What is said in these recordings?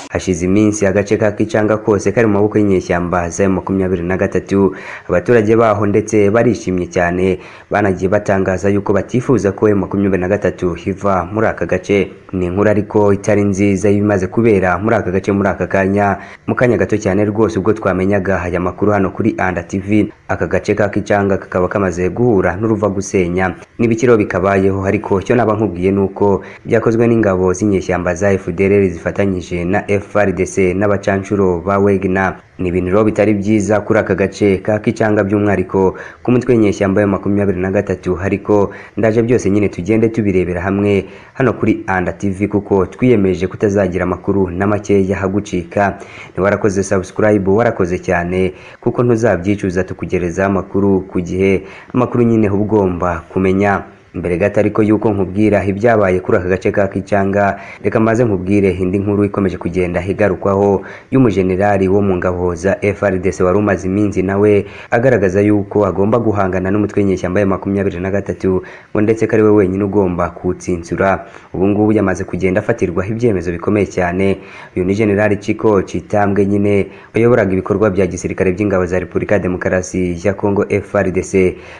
Hashize iminsi agace ka Kicanga kose kari mu maboko y'inyeshyamba za M23 abaturage baho ndetse barishimye cyane banagiye batangaza yuko batifuza ko M23 hiva muri aka gace. Ni inkuru ariko itari nziza ibimaze kubera muri aka gace muri aka kanya mu kanya gato cyane rwose ubwo twamenyaga aya makuru hano kuri Anda TV. Aka gace ka Kicanga kakaba kamaze guhura n'uruva gusenya n'ibikiro bikabayeho, ariko cyo naba nkubwiye nuko byakozwe n'ingabo z'inyeshyamba za FDLR zifatanyije na FARDC n'abacancuro ba Wagner. Ni ibintu rero bitari byiza kuri aka gace ka Kicanga by'umwariko ku mutwe w'inyeshyamba ya 23, ariko ndaje byose nyine tugende tubirebera hamwe hano kuri Anda TV, kuko twiyemeje kutazagira amakuru na makeya hagucika. Ni warakoze subscribe, warakoze cyane, kuko ntuzabyicuza tukugereza amakuru ku gihe, amakuru nyine ugomba kumenya. Mbere gato ariko yuko nkubwira ibyabaye kuri aka gace ka Kicanga, reka maze nkubwire indi nkuru ikomeje kugenda higarukwaho y'umujenerali wo mu ngabo za FARDC wari umaze iminsi nawe agaragaza yuko agomba guhangana n'umutwe w'inyeshyamba ya 23 ngo ndetse kari we wenyine ugomba kutsinsura. Ubu ngubu yamaze kugenda afatirwa ibyemezo bikomeye cyane. Uyu ni General Chiko Chitambwe nyine uyoboraga ibikorwa bya gisirikare by'ingabo za Repubulika ya Demokarasi ya Kongo FARDC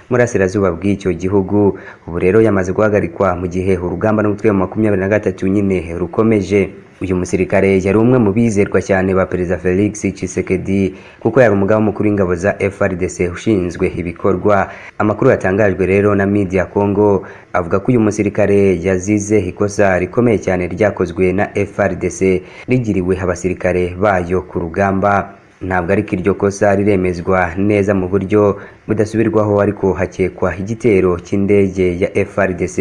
muri asirazuba bw'icyo gihugu. Ubu rero yamaze guhagarikwa mu gihe urugamba n'umutwe wa 23 nyine rukomeje. Uyu musirikare yari umwe mu bizerwa cyane ba Perezida Felix Tshisekedi, kuko yari umugaba mukuru w'ingabo za FARDC ushinzwe ibikorwa. Amakuru yatangajwe rero na Media Congo avuga ko uyu musirikare yazize ikosa rikomeye cyane ryakozwe na FARDC rigiriwe abasirikare bayo ku rugamba. Ntabwo ariko iryo kosa riremezwa neza mu buryo budasubirwaho, ariko hakekwa igitero cy'indege ya FARDC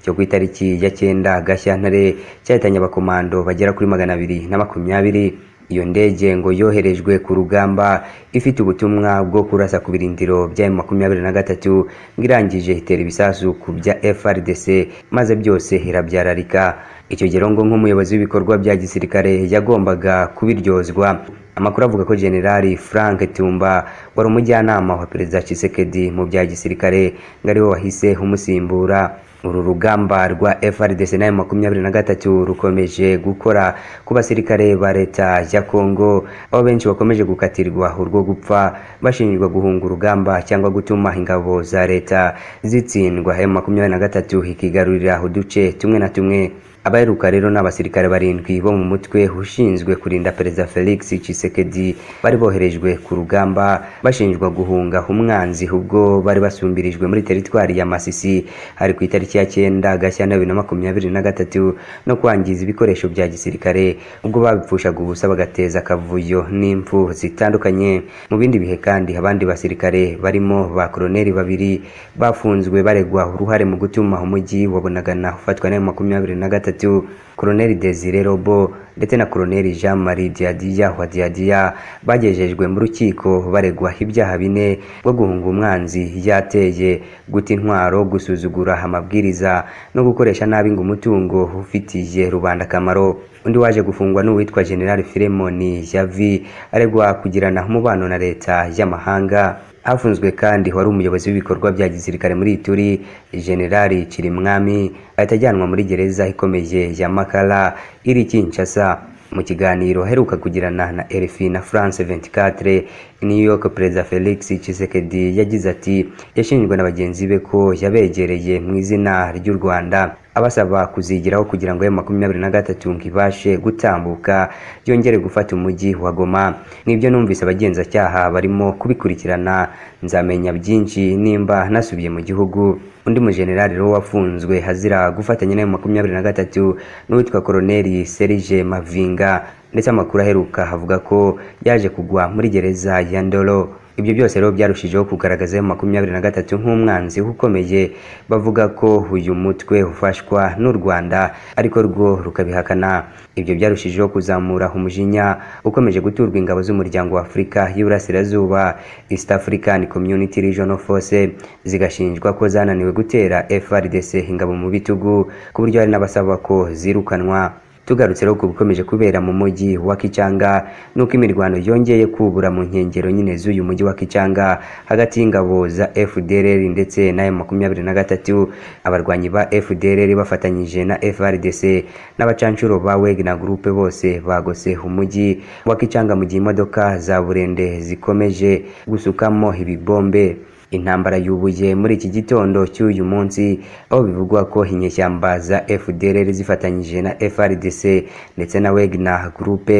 cyo ku itariki ya 9 Gashyantare cyahitanye abakomando bagera kuri 220. Iyo ndege ngo yoherejwe ku rugamba ifite ubutumwa bwo kurasa ku birindiro bya M23, ngirangije itera ibisasu ku bya FARDC maze byose irabyararika. Icyo gerongo nk'umuyobozi w'ibikorwa bya gisirikare yagombaga kubiryozwa. Amakuru avuga ko General Frank Tumba wari umujyanama wa Perezida Tshisekedi mu bya gisirikare ngari we wahise umusimbura. Uru rugamba rwa FARDC na M23 rukomeje gukora ku basirikare ba leta ya Kongo, aho benshi bakomeje gukatirwa urwo gupfa bashinjwa guhunga urugamba cyangwa gutuma ingabo za leta zitsindwa. M23 ikigarurira uduce tumwe na tumwe. Abaheruka rero n'abasirikare 7 bo mu mutwe ushinzwe kurinda Perezida Felix Tshisekedi bari boherejwe ku rugamba bashinjwa guhunga umwanzi ubwo bari basumbirijwe muri teritwari ya Masisi hari ku itariki ya 9 Gashyantare 2023 no kwangiza ibikoresho bya gisirikare ubwo babipfushaga ubusa bagateza akavuyo n'impfu zitandukanye. Mu bindi bihe kandi abandi basirikare barimo ba koloneli 2 bafunzwe baregwa uruhare mu gutuma umujyi wabonagana ufatwa na 23, Colonel Desire Robo ndetse na Colonel Jean-Marie Diadia wa Diadia bagejejwe mu rukiko baregwa ibyaha 4 bwo guhunga umwanzi yateye, guta intwaro, gusuzugura amabwiriza no gukoresha nabi ngo umutungo ufitiye rubanda kamaro. Undi waje gufungwa n'uwitwa General Filemon Javi aregwa kugirana umubano na leta y'amahanga. Hafunzwe kandi wari umuyobozi w'ibikorwa bya gisirikare muri Ituri General Chirimwami atajyanwa muri gereza ikomeye ya Makala iri Kinshasa. Mu kiganiro heruka kugirana na RFI na France 24 New York, Perezida Felix Tshisekedi yagize ati yashinjwe na bagenzi be ko yabegereye mu izina ry'u Rwanda abasaba kuzigiraho kugira ngo M23 ngibashe gutambuka yongere gufata umujyi wa Goma. Nibyo numvise abagenza cyaha barimo kubikurikirana, nzamenya byinshi nimba nasubiye mu gihugu. Undi mujenerali ro wafunzwe hazira gufatanya na M23 n'uwitwa Colonel Serge Mavinga, ndetse amakuru aheruka havuga ko yaje kugwa muri gereza ya Ndolo. Ibyo byose rero byarushijeho kugaragaza M23 nk'umwanzi ukomeye, bavuga ko uyu mutwe ufashwa n'u Rwanda ariko rwo rukabihakana. Ibyo byarushijeho kuzamura umujinya ukomeje guturwa ingabo z'umuryango wa Afrika y'Iburasirazuba, East African Community Regional Force, zigashinjwa ko zananiwe gutera FARDC ingabo mu bitugu ku buryo hari n'abasaba ko zirukanwa. Tugarutse rero ku bikomeje kubera mu mujyi wa Kichanga nuko imirwano yongeye kubura mu nkengero nyine z'uyu mujyi wa Kichanga hagati y'ingabo za FDLR ndetse na M23, abarwanyi ba FDLR bafatanyije na FARDC n'abacancuro ba Wagner Group bose bagose umujyi wa Kichanga mu gihe imodoka za Burende zikomeje gusukamo ibibombe. Intambara yubuye muri iki gitondo cy'uyu munsi aho bivugwa ko inyeshyamba za FDLR zifatanyije na FARDC ndetse na Wagner Group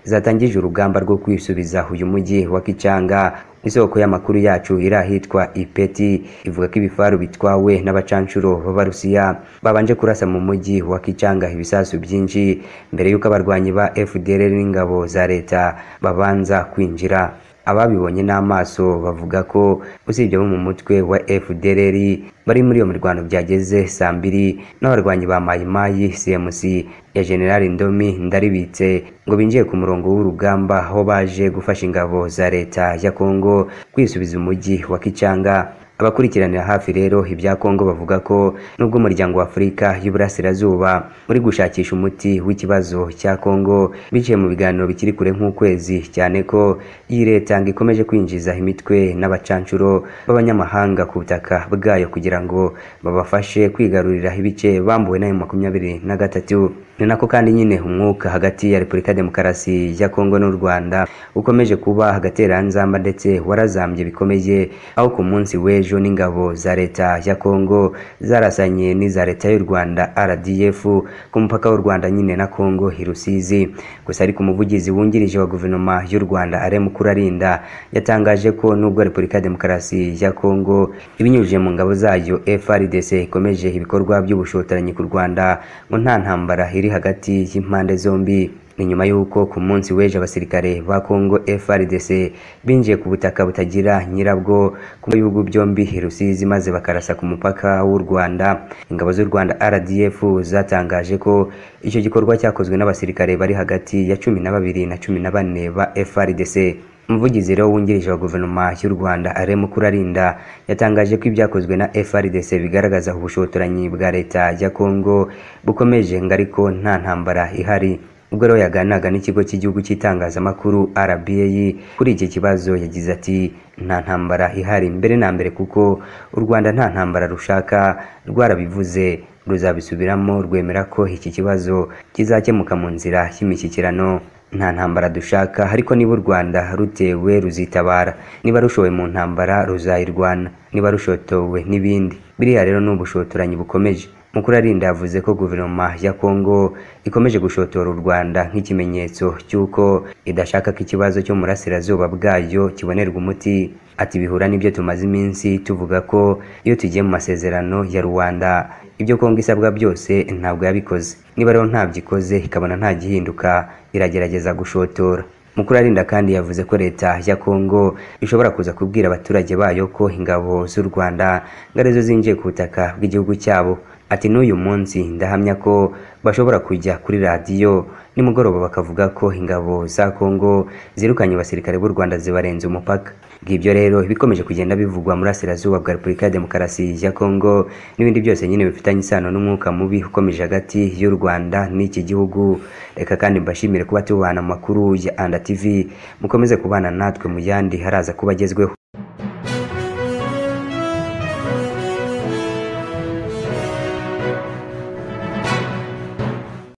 zatangije urugamba rwo kwisubiza uyu mujyi wa Kichanga. Isoko y'amakuru yacu irahitwa Ipeti ivuga ko ibifaru bitwawe n'abacancuro b'Abarusiya babanje kurasa mu mujyi wa Kichanga ibisasu byinshi mbere y'uko abarwanyi ba FDLR n'ingabo za leta babanza kwinjira. Ababibonye n'amaso bavuga ko usibye bo mu mutwe wa FDLR bari muri iyo mirwano byageze saa 2 n'abarwanyi ba Mayimayi CMC ya General Ndomi Ndaribitse ngo binjiye ku murongo w'urugamba aho baje gufasha ingabo za leta ya Kongo kwisubiza umujyi wa Kichanga. Abakurikiranira hafi rero ibya Kongo bavuga ko nubwo umuryango wa Afurika y'Uburasirazuba uri gushakisha umuti w'ikibazo cya Kongo biciye mu biganiro bikiri kure nk'ukwezi, cyane ko iyi leta ikomeje kwinjiza imitwe n'abacancuro b'abanyamahanga ku butaka bwayo kugira ngo babafashe kwigarurira ibice bambuwe na M23. Ni nako kandi nyine umwuka hagati ya Repubulika Demokarasi ya Kongo n'u Rwanda ukomeje kuba agateranzamba ndetse warazambye bikomeye, aho ku munsi w'ejo n'ingabo za leta ya Kongo zarasanye n'iza leta y'u Rwanda RDF ku mupaka w'u Rwanda nyine na Kongo i Rusizi. Gusa ariko umuvugizi wungirije wa guverinoma y'u Rwanda Alain Mukurarinda yatangaje ko nubwo Repubulika Demokarasi ya Kongo ibinyujije mu ngabo zayo FARDC ikomeje ibikorwa by'ubushotoranyi ku Rwanda ngo nta ntambara iri hagati y'impande zombi. Ni nyuma y'uko ku munsi w'ejo abasirikare ba Kongo FARDC binjiye ku butaka butagira nyirabwo ku bihugu byombi i Rusizi maze bakarasa ku mupaka w'u Rwanda. Ingabo z'u Rwanda RDF zatangaje ko icyo gikorwa cyakozwe n'abasirikare bari hagati ya 12 na 14 ba FARDC. Umuvugizi rero wungirije wa guverinoma y'u Rwanda Alain Mukurarinda yatangaje ko ibyakozwe na FARDC bigaragaza ubushotoranyi bwa leta ya Kongo bukomeje ngariko nta ntambara ihari. Ubwo rero yaganiraga n'ikigo cy'igihugu cy'itangazamakuru RBA kuri iki kibazo yagize ati nta ntambara ihari mbere na mbere kuko u Rwanda nta ntambara rushaka, rwarabivuze ruzabisubiramo rwemera ko iki kibazo kizakemuka mu nzira y'imishyikirano. Nta ntambara dushaka, ariko niba u Rwanda rutewe ruzitabara, niba rushowe mu ntambara ruzayirwana, niba rushotowe n'ibindi. Biriya rero n'ubushotoranyi bukomeje. Mukurarinda yavuze ko guverinoma ya Kongo ikomeje gushotora u Rwanda nk'ikimenyetso cy'uko idashaka ko ikibazo cyo mu burasirazuba bwayo kibonerwa umuti. Ati bihura n'ibyo tumaze iminsi tuvuga ko iyo tugiye mu masezerano ya Rwanda ibyo Kongo isabwa byose ntabwo yabikoze. Niba rero ntabyikoze ikabona nta gihinduka iragerageza gushotora. Mukurarinda kandi yavuze ko leta ya Kongo ishobora kuza kubwira abaturage bayo ko ingabo z'u Rwanda ngarizo zinjiye ku butaka bw'igihugu cyabo. Ati n'uyu munsi ndahamya ko bashobora kujya kuri radio nimugoroba bakavuga ko ingabo za Kongo zirukanye abasirikare b'u Rwanda zibarenze umupaka. Ngibyo rero bikomeje kugenda bivugwa muri Burasirazuba bwa Repubulika ya Demokarasi ya Kongo n'ibindi byose nyine bifitanye isano n'umwuka mubi ukomeje hagati y'u Rwanda n'iki gihugu. Reka kandi mbashimire kuba tubana mu makuru ya Anda TV, mukomeze kubana natwe mu yandi haraza kubagezweho.